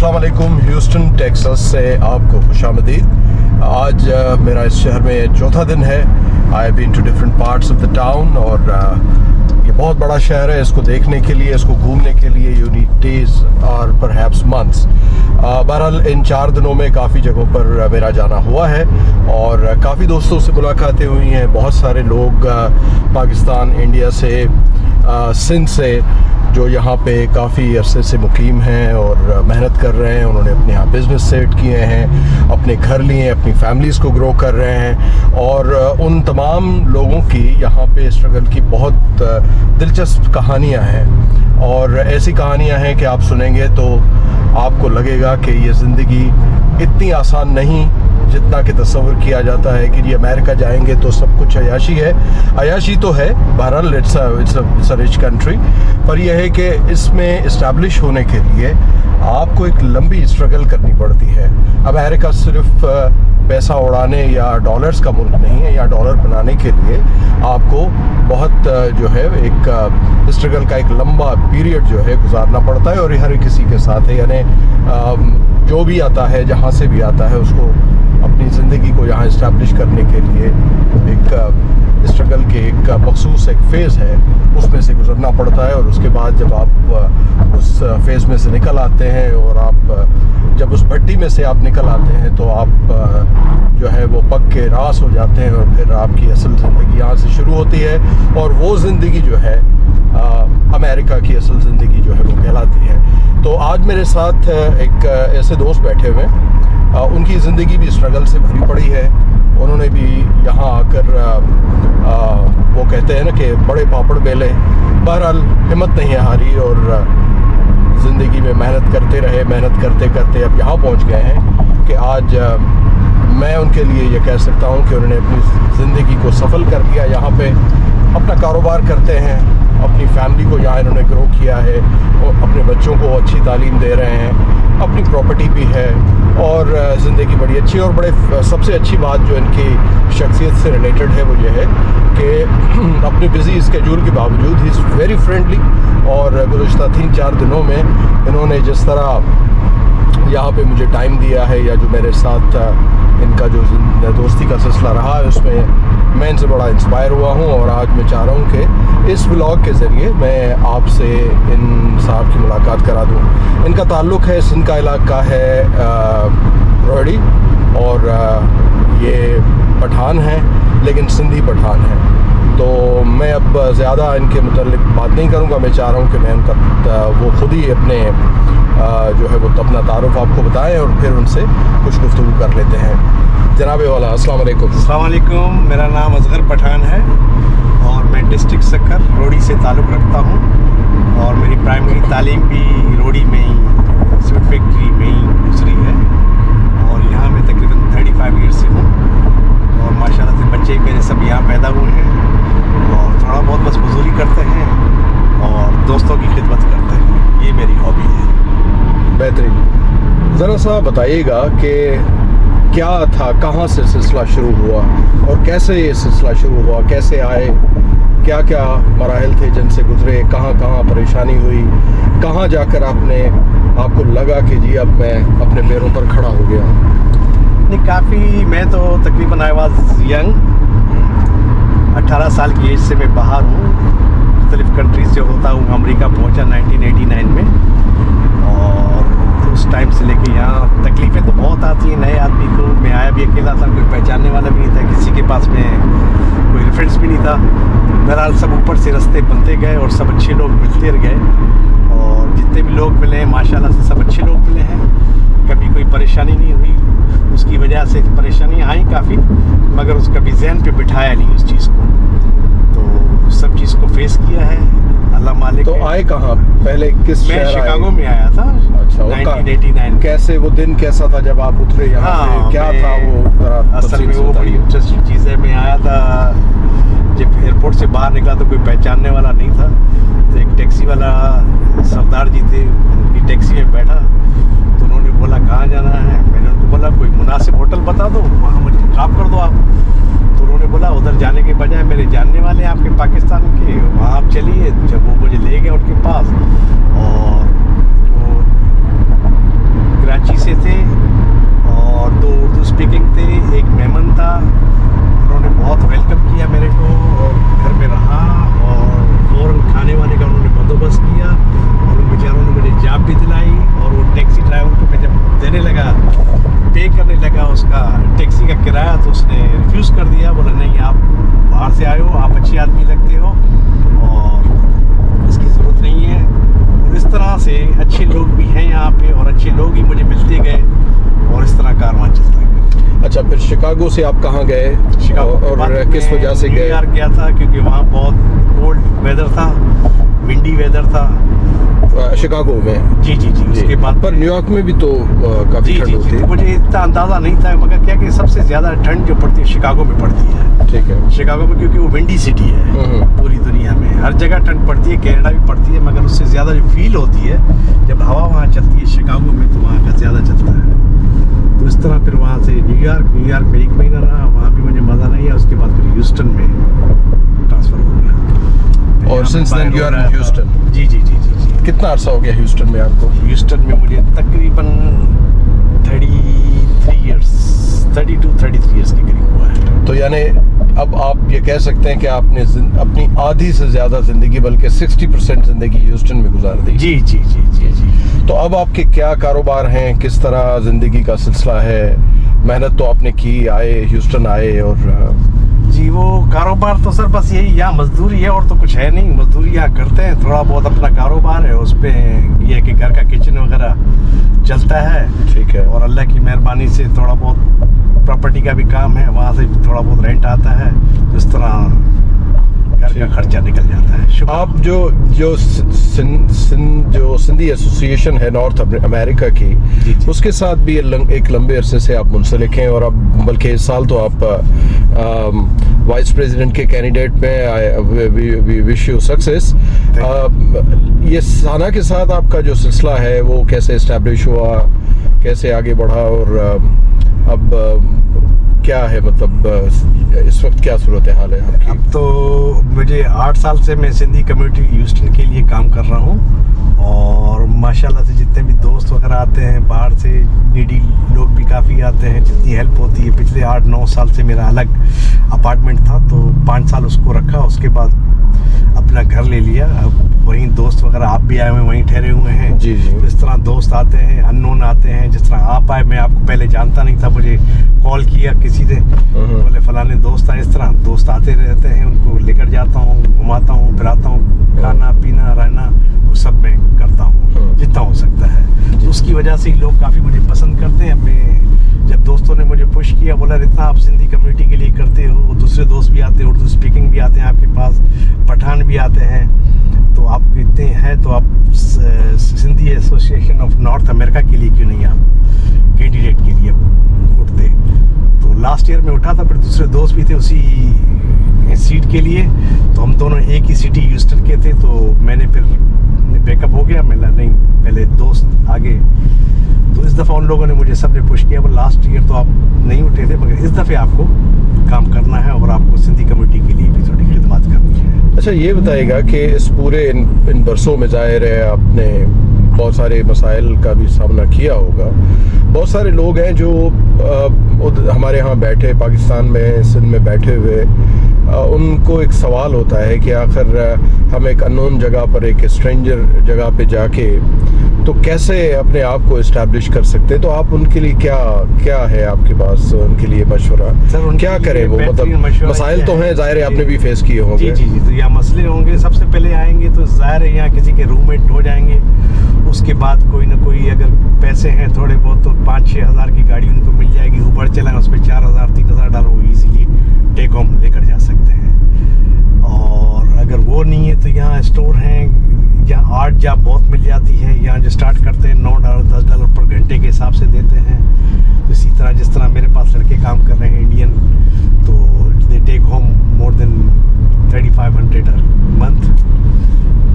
अस्सलाम वालेकुम। Houston Texas से आपको खुशामदीद। आज मेरा इस शहर में चौथा दिन है। I been two different parts of the town और ये बहुत बड़ा शहर है। इसको देखने के लिए, इसको घूमने के लिए यू नीड डेज और परहैप्स मंथ्स। बहरहाल इन 4 दिनों में काफ़ी जगहों पर मेरा जाना हुआ है और काफ़ी दोस्तों से मुलाकातें हुई हैं। बहुत सारे लोग पाकिस्तान, इंडिया से, सिंध से जो यहाँ पे काफ़ी अरसे से मुकीम हैं और मेहनत कर रहे हैं। उन्होंने अपने यहाँ बिज़नेस सेट किए हैं, अपने घर लिए, अपनी फैमिलीज़ को ग्रो कर रहे हैं और उन तमाम लोगों की यहाँ पे स्ट्रगल की बहुत दिलचस्प कहानियाँ हैं और ऐसी कहानियाँ हैं कि आप सुनेंगे तो आपको लगेगा कि ये ज़िंदगी इतनी आसान नहीं जितना कि तस्वर किया जाता है कि ये अमेरिका जाएंगे तो सब कुछ अयाशी है। अयाशी तो है, बहरहाल इट्स अ रिच कंट्री, पर यह है कि इसमें इस्टेब्लिश होने के लिए आपको एक लंबी स्ट्रगल करनी पड़ती है। अमेरिका सिर्फ पैसा उड़ाने या डॉलर्स का मुल्क नहीं है। या डॉलर बनाने के लिए आपको बहुत जो है एक स्ट्रगल का एक लंबा पीरियड जो है गुजारना पड़ता है और हर किसी के साथ है। यानी जो भी आता है, जहाँ से भी आता है, उसको अपनी ज़िंदगी को यहाँ इस्टेब्लिश करने के लिए एक स्ट्रगल के एक मखसूस एक फ़ेज़ है, उसमें से गुजरना पड़ता है। और उसके बाद जब आप उस फेज़ में से निकल आते हैं और आप जब उस भट्टी में से आप निकल आते हैं तो आप जो है वो पक के रास हो जाते हैं और फिर आपकी असल ज़िंदगी यहाँ से शुरू होती है और वो ज़िंदगी जो है अमेरिका की असल ज़िंदगी जो है वो कहलाती है। तो आज मेरे साथ एक ऐसे दोस्त बैठे हुए हैं, उनकी ज़िंदगी भी स्ट्रगल से भरी पड़ी है। उन्होंने भी यहाँ आकर वो कहते हैं ना कि बड़े पापड़ बेले, बहरहाल हिम्मत नहीं हारी और ज़िंदगी में मेहनत करते रहे। मेहनत करते करते अब यहाँ पहुँच गए हैं कि आज मैं उनके लिए ये कह सकता हूँ कि उन्होंने अपनी ज़िंदगी को सफल कर लिया। यहाँ पे अपना कारोबार करते हैं, अपनी फैमिली को यहाँ इन्होंने ग्रो किया है और अपने बच्चों को अच्छी तालीम दे रहे हैं, अपनी प्रॉपर्टी भी है और ज़िंदगी बड़ी अच्छी। और बड़े सबसे अच्छी बात जो इनकी शख्सियत से रिलेटेड है वो ये है कि अपने बिज़ी स्केड्यूल के बावजूद ही इज़ वेरी फ्रेंडली। और गुज़श्ता 3-4 दिनों में इन्होंने जिस तरह यहाँ पे मुझे टाइम दिया है या जो मेरे साथ इनका जो दोस्ती का सिलसिला रहा है उसमें मैं इनसे बड़ा इंस्पायर हुआ हूँ। और आज मैं चाह रहा हूँ कि इस व्लॉग के ज़रिए मैं आपसे इन साहब की मुलाकात करा दूँ। इनका ताल्लुक़ है, सिंध का इलाका है रोहड़ी और ये पठान हैं, लेकिन सिंधी पठान हैं। तो मैं अब ज़्यादा इनके मुताल्लिक़ बात नहीं करूँगा। मैं चाह रहा हूँ कि मैं उनका वो ख़ुद ही अपने जो है वो अपना तारुफ आपको बताएं और फिर उनसे कुछ गुफ्तगू कर लेते हैं। जनाबे वाला अस्सलाम वालेकुम। अस्सलाम वालेकुम। मेरा नाम असगर पठान है और मैं डिस्ट्रिक्ट सक्कर रोड़ी से ताल्लुक़ रखता हूँ और मेरी प्राइमरी तालीम भी रोड़ी में ही स्वीट फैक्ट्री में ही गुजरी है और यहाँ मैं तकरीबन 35 ईयर्स से हूँ और माशाल्लाह से बच्चे मेरे सब यहाँ पैदा हुए हैं और थोड़ा बहुत बस मजदूरी करते हैं और दोस्तों की खिदमत करते हैं। ये मेरी हॉबी है। बेहतरीन। ज़रा सा बताइएगा कि क्या था, कहाँ से सिलसिला शुरू हुआ और कैसे ये सिलसिला शुरू हुआ, कैसे आए, क्या क्या मराहिल थे जिनसे गुजरे, कहाँ कहाँ परेशानी हुई, कहाँ जाकर आपको लगा कि जी अब मैं अपने पैरों पर खड़ा हो गया। नहीं, काफ़ी मैं तो तकरीबन आई वाज यंग, 18 साल की एज से मैं बाहर हूँ। मुख्तलिफ़ कंट्रीज से होता हूँ। अमेरिका पहुँचा 1989 में और उस टाइम से लेके यहाँ तकलीफ़ें तो बहुत आती हैं नए आदमी को। मैं आया भी अकेला था, कोई पहचानने वाला भी नहीं था, किसी के पास में कोई रेफरेंस भी नहीं था। बहरहाल सब ऊपर से रास्ते बनते गए और सब अच्छे लोग मिलते गए और जितने भी लोग मिले हैं माशाल्लाह से सब अच्छे लोग मिले हैं। कभी कोई परेशानी नहीं हुई। उसकी वजह से परेशानी आई काफ़ी, मगर उसका भी जहन पे बिठाया नहीं उस चीज़ को, तो सब चीज़ को फेस किया है। अल्लाह मालिक। तो आए कहाँ पहले, किस शहर? मैं शिकागो में आया था। अच्छा, 1989। कैसे वो दिन कैसा था जब आप उतरे यहाँ पे? क्या था वो? असल में वो बड़ी इंटरेस्टिंग चीज़ है। मैं आया था, जब एयरपोर्ट से बाहर निकला तो कोई पहचानने वाला नहीं था। तो एक टैक्सी वाला सरदार जी थे, उनकी टैक्सी में बैठा तो उन्होंने बोला कहाँ जाना है। मैंने उनको बोला कोई मुनासिब होटल बता दो, वहाँ मुझे ड्रॉप कर दो आप। तो उन्होंने बोला उधर जाने के बजाय मेरे जानने वाले हैं आपके पाकिस्तान के, वहाँ आप चलिए। जब वो मुझे ले गए उनके पास और वो कराची से थे और 2 उर्दू स्पीकिंग थे, एक मेमन था। उन्होंने बहुत वेलकम किया मेरे को और घर में रहा और फ़ौरन खाने वाने का उन्होंने बंदोबस्त किया और उन बेचारों ने मुझे जॉब भी दिलाई। और वो टैक्सी ड्राइवर को मैं जब देने लगा, पे करने लगा उसका टैक्सी का किराया, तो उसने रिफ्यूज़ कर दिया। बोला नहीं, आप बाहर से आए हो, आप अच्छे आदमी लगते हो और इसकी ज़रूरत नहीं है। और इस तरह से अच्छे लोग भी हैं यहाँ पे और अच्छे लोग ही मुझे मिलते गए और इस तरह कारवां चलता गया। अच्छा, फिर शिकागो से आप कहाँ गए शिकागो के और बाद किस मैं वजह से गए? न्यूयॉर्क गया था क्योंकि वहाँ बहुत कोल्ड वेदर था, विंडी वेदर था शिकागो में। जी जी जी। उसके बाद पर न्यूयॉर्क में भी तो काफ़ी जी ठंड जी होती जी, है। मुझे इतना अंदाज़ा नहीं था, मगर क्या कि सबसे ज़्यादा ठंड जो पड़ती है शिकागो में पड़ती है। ठीक है। शिकागो में क्योंकि वो विंडी सिटी है पूरी दुनिया में, हर जगह ठंड पड़ती है, कनाडा भी पड़ती है, मगर उससे ज़्यादा जो फील होती है जब हवा वहाँ चलती है शिकागो में, तो वहाँ का ज़्यादा चलता है। तो इस तरह फिर वहाँ से न्यूयॉर्क में 1 महीना रहा, वहाँ भी मुझे मज़ा नहीं आया। उसके बाद फिर ह्यूस्टन में ट्रांसफ़र हो गया। और since then you are in Houston? जी जी जी जी जी। कितना अर्सा हो गया ह्यूस्टन में आपको? ह्यूस्टन में मुझे तकरीबन 32-33 ईयर्स के करीब हुआ है। तो यानी अब आप ये कह सकते हैं कि आपने अपनी आधी से ज़्यादा ज़िंदगी, बल्कि 60% ज़िंदगी ह्यूस्टन में गुजार दी। जी जी जी जी जी। तो अब आपके क्या कारोबार हैं, किस तरह ज़िंदगी का सिलसिला है? मेहनत तो आपने की, आए ह्यूस्टन आए और जी, वो कारोबार तो सर बस यही, यहाँ मजदूरी है और तो कुछ है नहीं। मजदूरी यहाँ करते हैं, थोड़ा बहुत अपना कारोबार है, उस पर ये है कि घर का किचन वगैरह चलता है। ठीक है। और अल्लाह की मेहरबानी से थोड़ा बहुत प्रॉपर्टी का भी काम है, वहाँ से थोड़ा बहुत रेंट आता है, इस तरह घर का खर्चा निकल जाता है। शुक्र। आप जो सिंधी एसोसिएशन है नॉर्थ अमेरिका की, जी जी। उसके साथ भी एक लंबे अरसे से आप मुंसलिक हैं और अब बल्कि इस साल तो आप वाइस प्रेसिडेंट के कैंडिडेट में वी विश यू सक्सेस। ये साना के साथ आपका जो सिलसिला है वो कैसे इस्टेब्लिश हुआ, कैसे आगे बढ़ा और अब क्या है, मतलब इस वक्त क्या सूरत हाल है आपकी? अब तो मुझे 8 साल से मैं सिंधी कम्युनिटी ह्यूस्टन के लिए काम कर रहा हूँ और माशाल्लाह से जितने भी दोस्त वगैरह आते हैं बाहर से, नीडी लोग भी काफ़ी आते हैं, जितनी हेल्प होती है। पिछले 8-9 साल से मेरा अलग अपार्टमेंट था, तो 5 साल उसको रखा, उसके बाद अपना घर ले लिया। अब वहीं दोस्त वगैरह, आप भी आए हुए वहीं ठहरे हुए हैं। जी जी। इस तरह दोस्त आते हैं, अननोन आते हैं। जिस तरह आप आए, मैं आपको पहले जानता नहीं था, मुझे कॉल किया किसी ने, बोले फलाने दोस्त आए। इस तरह दोस्त आते रहते हैं, उनको लेकर जाता हूँ, घुमाता हूँ, फिराता हूँ, खाना पीना रहना वो सब मैं करता हूँ जितना हो सकता है। तो उसकी वजह से लोग काफ़ी मुझे पसंद करते हैं। मैं जब दोस्तों ने मुझे पुश किया, बोला इतना आप सिंधी कम्युनिटी के लिए करते हो, दूसरे दोस्त भी आते हैं, उर्दू स्पीकिंग भी आते हैं आपके पास, पठान भी आते हैं, तो आप इतने हैं तो आप Sindhi association of north America के लिए क्यों नहीं आप कैंडिडेट के लिए उठते? तो लास्ट ईयर में उठा था, फिर दूसरे दोस्त भी थे उसी सीट के लिए, तो हम दोनों एक ही सिटी ह्यूस्टन के थे। तो मैंने फिर बैकअप हो गया, मिला नहीं, पहले दोस्त आगे। तो इस दफ़ा उन लोगों ने मुझे सबने पुश किया, पर लास्ट ईयर तो आप नहीं उठे थे, मगर इस दफ़े आपको काम करना है और आपको सिंधी कम्युनिटी के लिए भी थोड़ी खिदमत करनी है। अच्छा, ये बताइएगा कि इस पूरे इन बरसों में ज़ाहिर है आपने बहुत सारे मसाइल का भी सामना किया होगा। बहुत सारे लोग हैं जो हमारे यहाँ बैठे, पाकिस्तान में, सिंध में बैठे हुए, उनको एक सवाल होता है कि आखिर हम एक अननोन जगह पर, एक स्ट्रेंजर जगह पे जाके तो कैसे अपने आप को इस्टेब्लिश कर सकते हैं? तो आप उनके लिए क्या है आपके पास उनके लिए मशवरा? सर, क्या करें वो, मतलब मसाइल तो हैं, ज़ाहिर है आपने भी फेस किए होंगे। जी जी जी। तो यहाँ मसले होंगे, सबसे पहले आएंगे तो ज़ाहिर है यहाँ किसी के रूममेट हो जाएंगे। उसके बाद कोई ना कोई, अगर पैसे हैं थोड़े बहुत, तो 5-6 हज़ार की गाड़ी उनको मिल जाएगी, ऊबर चलाएं, उस पर 4,000-3,000 डॉलर वो ईजीली टेक होम लेकर जा सकते हैं। और अगर वो नहीं है तो यहाँ स्टोर हैं, यहाँ 8 जॉब बहुत मिल जाती है। यहाँ जो स्टार्ट करते हैं $9-10 पर घंटे के हिसाब से देते हैं। तो इसी तरह जिस तरह मेरे पास लड़के काम कर रहे हैं इंडियन, तो they take home more than 3,500 month.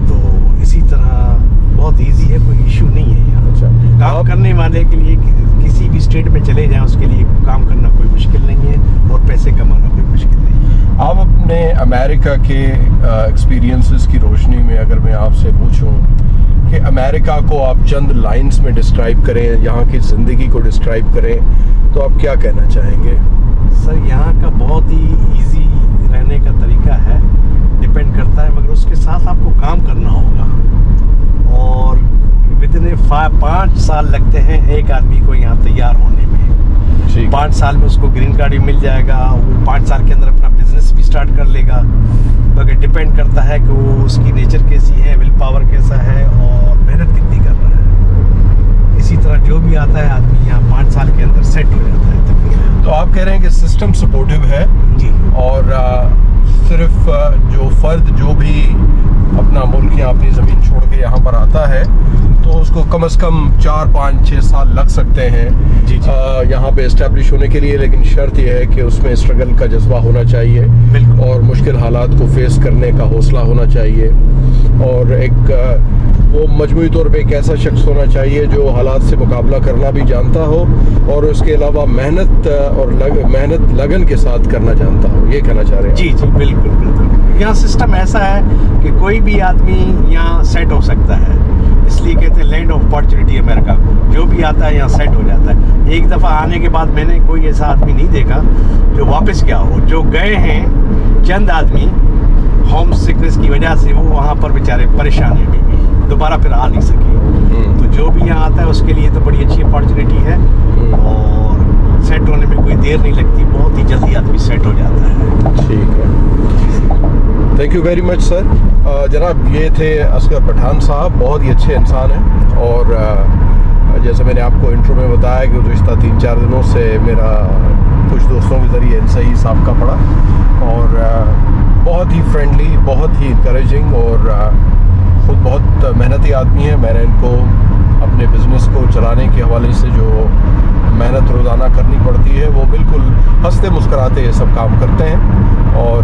तो इसी तरह बहुत इजी है, कोई इशू नहीं है यहाँ। अच्छा, काम करने वाले के लिए किसी भी स्टेट में चले जाएं, उसके लिए काम करना कोई मुश्किल नहीं है और पैसे कमाना कोई मुश्किल नहीं है। आप अपने अमेरिका के एक्सपीरियंसेस की रोशनी में अगर मैं आपसे पूछूं कि अमेरिका को आप चंद लाइंस में डिस्क्राइब करें, यहाँ की ज़िंदगी को डिस्क्राइब करें, तो आप क्या कहना चाहेंगे? सर यहाँ का बहुत ही इजी रहने का तरीका है, डिपेंड करता है, मगर उसके साथ आपको काम करना होगा। और विदिन 5 साल लगते हैं एक आदमी को यहाँ तैयार होने में। 5 साल में उसको ग्रीन कार्ड भी मिल जाएगा, वो 5 साल के अंदर अपना बिजनेस भी स्टार्ट कर लेगा। मगर डिपेंड करता है कि वो उसकी नेचर कैसी है, विल पावर कैसा है और मेहनत कितनी कर रहा है। इसी तरह जो भी आता है आदमी यहाँ 5 साल के अंदर सेट हो जाता है तकरीबन। तो आप कह रहे हैं कि सिस्टम सपोर्टिव है जी, और सिर्फ जो फ़र्द जो भी अपना मुल्क या अपनी ज़मीन छोड़ के यहाँ पर आता है तो उसको कम से कम 4, 5, 6 साल लग सकते हैं जी, जी। यहाँ पे इस्टेब्लिश होने के लिए, लेकिन शर्त यह है कि उसमें स्ट्रगल का जज्बा होना चाहिए बिल्कुल। और मुश्किल हालात को फेस करने का हौसला होना चाहिए और एक वो मजमूई तौर पे एक ऐसा शख्स होना चाहिए जो हालात से मुकाबला करना भी जानता हो और उसके अलावा मेहनत और मेहनत लगन के साथ करना जानता हो। ये कहना चाह रहे हैं? जी जी, बिल्कुल बिल्कुल। यहाँ सिस्टम ऐसा है कि कोई भी आदमी यहाँ सेट हो सकता है, इसलिए कहते हैं लैंड ऑफ अपॉर्चुनिटी अमेरिका को। जो भी आता है यहाँ सेट हो जाता है। एक दफ़ा आने के बाद मैंने कोई ऐसा आदमी नहीं देखा जो वापस गया हो। जो गए हैं चंद आदमी होम सिकनेस की वजह से, वो वहाँ पर बेचारे परेशानी में भी दोबारा फिर आ नहीं सके। तो जो भी यहाँ आता है उसके लिए तो बड़ी अच्छी अपॉर्चुनिटी है और सेट होने में कोई देर नहीं लगती, बहुत ही जल्दी आदमी सेट हो जाता है। ठीक है, thank you very much sir. जनाब, ये थे असगर पठान साहब, बहुत ही अच्छे इंसान हैं और जैसे मैंने आपको इंट्रो में बताया कि गुज़िश्ता 3-4 दिनों से मेरा कुछ दोस्तों के ज़रिए इनसे ही साबका पड़ा और बहुत ही फ्रेंडली, बहुत ही इंकरेजिंग और खुद बहुत मेहनती आदमी है। मैंने इनको अपने बिज़नेस को चलाने के हवाले से जो मेहनत रोज़ाना करनी पड़ती है वो बिल्कुल हंसते मुस्कराते ये सब काम करते हैं। और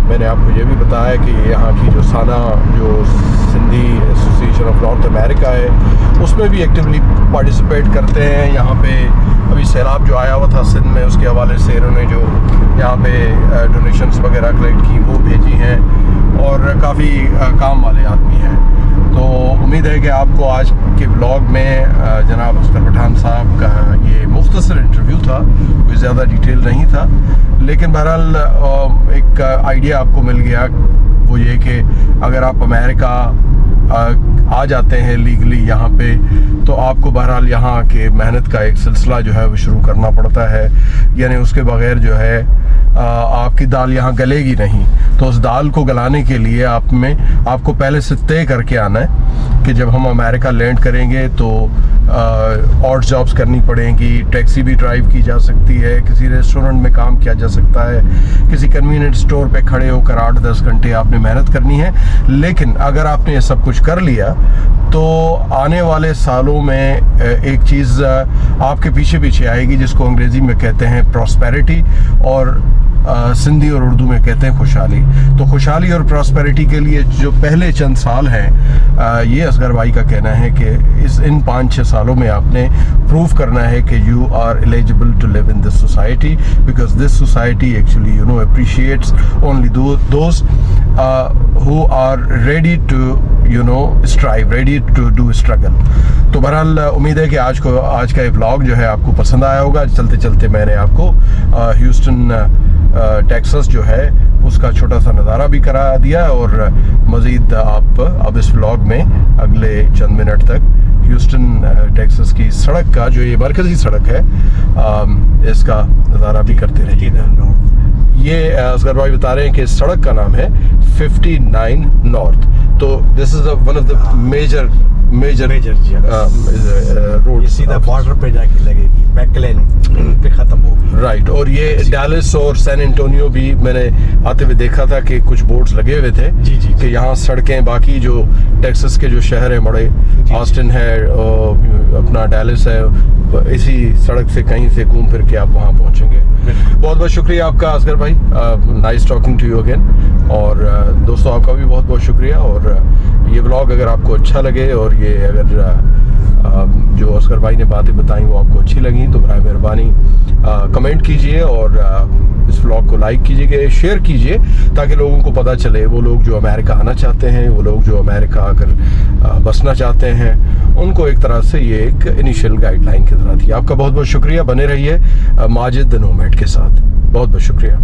मैंने आपको ये भी बताया कि यहाँ की जो साना जो Sindhi association of north America है उसमें भी एक्टिवली पार्टिसिपेट करते हैं। यहाँ पे अभी सैलाब जो आया हुआ था सिंध में, उसके हवाले से इन्होंने जो यहाँ पे डोनेशंस वगैरह कलेक्ट की वो भेजी हैं और काफ़ी काम वाले आदमी हैं। तो उम्मीद है कि आपको आज के ब्लॉग में जनाब असगर पठान साहब का ये मुख्तसर इंटरव्यू था, कोई ज़्यादा डिटेल नहीं था, लेकिन बहरहाल एक आइडिया आपको मिल गया। वो ये कि अगर आप अमेरिका आ जाते हैं लीगली यहाँ पे तो आपको बहरहाल यहाँ के मेहनत का एक सिलसिला जो है वो शुरू करना पड़ता है, यानी उसके बगैर जो है आपकी दाल यहाँ गलेगी नहीं। तो उस दाल को गलाने के लिए आपको पहले से तय करके आना है कि जब हम अमेरिका लैंड करेंगे तो ऑड जॉब्स करनी पड़ेंगी, टैक्सी भी ड्राइव की जा सकती है, किसी रेस्टोरेंट में काम किया जा सकता है, किसी कन्वीनियंट स्टोर पे खड़े होकर 8-10 घंटे आपने मेहनत करनी है। लेकिन अगर आपने ये सब कुछ कर लिया तो आने वाले सालों में एक चीज़ आपके पीछे पीछे आएगी जिसको अंग्रेज़ी में कहते हैं प्रॉस्पेरिटी और सिंधी और उर्दू में कहते हैं खुशहाली। तो खुशहाली और प्रॉस्पेरिटी के लिए जो पहले चंद साल हैं, ये असगर भाई का कहना है कि इन 5-6 सालों में आपने प्रूव करना है कि you are eligible to live in this society because this society actually appreciates only those who are ready to strive, ready to do struggle. तो बहरहाल उम्मीद है कि आज का ये व्लॉग जो है आपको पसंद आया होगा। चलते चलते मैंने आपको ह्यूस्टन टेक्सास जो है उसका छोटा सा नज़ारा भी करा दिया और मज़ीद आप अब इस व्लॉग में अगले चंद मिनट तक ह्यूस्टन टेक्सास की सड़क का, जो ये मरकज़ी सड़क है, इसका नज़ारा भी करते रहिएगा। ये असगर भाई बता रहे हैं कि इस सड़क का नाम है 59 नॉर्थ। तो this is one of the major road, सीधा बॉर्डर पे जाके लगेगी, मैकलेन पे ख़त्म होगी। राइट। और ये डैलस और सैन एंटोनियो भी मैंने आते हुए देखा था कि कुछ बोर्ड्स लगे हुए थे जी जी कि यहाँ सड़कें, बाकी जो टेक्सास के जो शहर हैं बड़े, ऑस्टिन है, अपना डैलस है, इसी सड़क से कहीं से घूम फिर के आप वहाँ पहुँचेंगे। बहुत बहुत शुक्रिया आपका असगर भाई, nice talking to you again. और दोस्तों आपका भी बहुत बहुत शुक्रिया। और ये व्लॉग अगर आपको अच्छा लगे और ये अगर जो असगर भाई ने बातें बताई वो आपको अच्छी लगी तो बराए मेहरबानी कमेंट कीजिए और इस व्लॉग को को लाइक कीजिए, शेयर कीजिए, ताकि लोगों को पता चले, वो लोग जो अमेरिका आना चाहते हैं, वो लोग जो अमेरिका आकर बसना चाहते हैं, उनको एक तरह से ये एक इनिशियल गाइडलाइन की तरह थी। आपका बहुत बहुत शुक्रिया, बने रहिए माजिद द नोमैड के साथ। बहुत बहुत शुक्रिया।